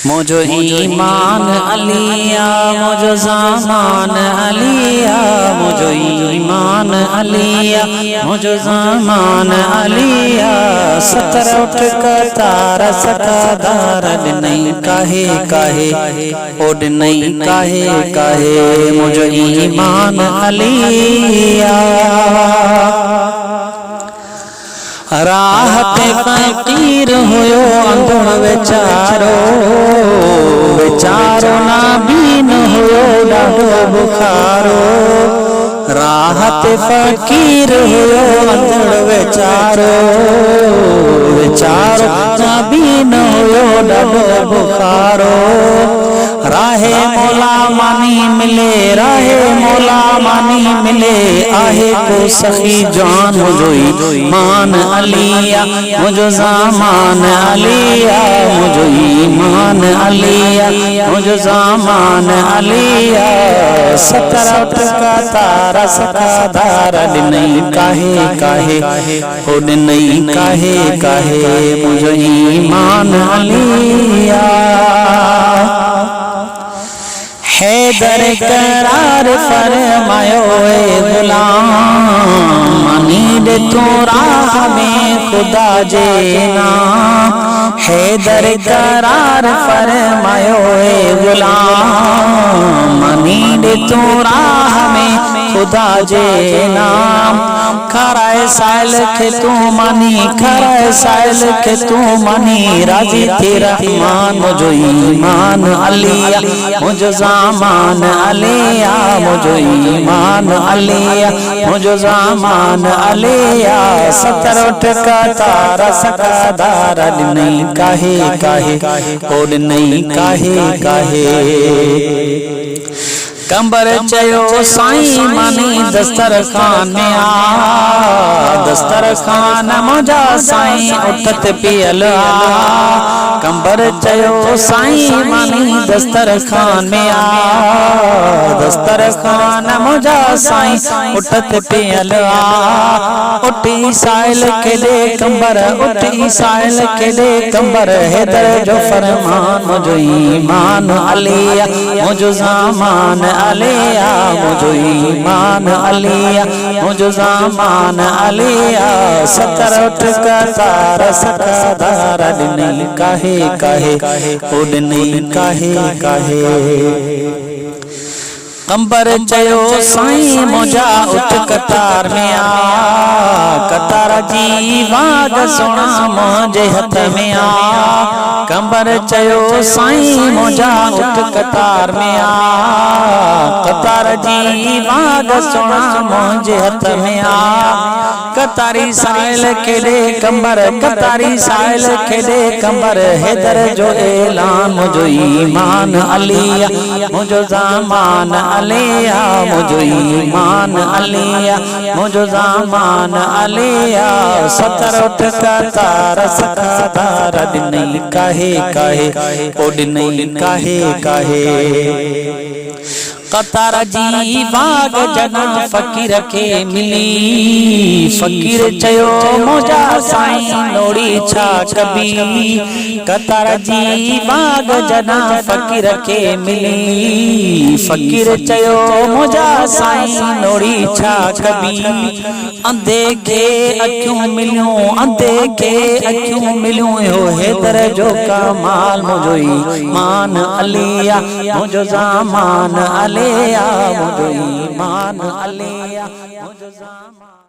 मुझो ईमान अलिया मुझो ज़मान अलिया मुझो ईमान अलिया मुझो ज़मान अलिया सतर उठ कतार सकादार नहीं काहे काहे ओड नहीं काहे काहे मुझो ईमान अलिया राहत फकीर हुयो अंधड़ वेचारो वेचारो ना बीन हुयो ॾाढो बुखारो राहत फकीर हुयो अंधड़ वेचारो वेचारो ना बीन हुयो ॾाढो बुखारो राहे मौला मानी मिले राहे मौला मानी मिले आहे को सखी जान मुझो ईमान अलिया मुझो ज़मान अलिया मुझो ईमान अलिया मुझो ज़मान अलिया सतर उठ कतार सकादार नहीं काहे काहे ओड नहीं काहे काहे मुझो ईमान अलिया हैदर करार फरमायो ए गुलाम मानी दे तू राह में खुदा जे नाम हैदर करार फरमायो ए गुलाम मानी दे तू राह में खुदा जे नाम खराए साइल के तू मानी खराए साइल के तू मानी राजी तेरा ईमान मुझो ईमान अलिया मुझो ज़मान अलिया मुझो ईमान अलिया मुझो ज़मान अलिया सतर उठ कतार सकादार नहीं काहे काहे ओड नहीं काहे काहे कंबर चयो साईं मानी दस्तरखान में आ दस्तरखान मुझा साईं उठत पियल आ कंबर चयो साईं मानी दस्तरखान में आ दस्तरखान मुझा साईं उठत पियल आ उठी साइल के दे कंबर उठी साइल के दे कंबर हैदर जो फरमान मुझो ईमान अलिया मुझो ज़मान अलिया मुझो ईमान अलिया मुझो ज़मान अलिया सतर उठ कतार सकादार नहीं काहे काहे ओड नहीं काहे काहे कंबर चयो साईं मुझा उठ कतार में आ कतार जी वाग सुना मुझे हथ में आ कंबर चयो साईं मुझा उठ कतार में आ कतार जी वाग सुना मुझे हथ में आ कतारी साइल के दे कंबर कतारी साइल के दे कंबर हैदर जो ऐलान मुझो ईमान अलिया मुझो ज़मान अलिया मुझो ईमान अलिया मुझो ज़मान अलिया सतर उठ कतार सकादार नहीं काहे काहे ओड नहीं काहे काहे कतार जी बाग जना फकीर के मिली फकीर चयो मुझा साईं नोड़ी छा कबी कतार जी बाग जना फकीर के मिली फकीर चयो मुझा साईं नोड़ी छा कबी अंधे के अखियूं मिलियूं अंधे के अखियूं मिलियूं हो हैदर जो कमाल मुझो ईमान अलिया मुझो ज़मान अलिया मुझो ईमान अलिया मुझो ज़मान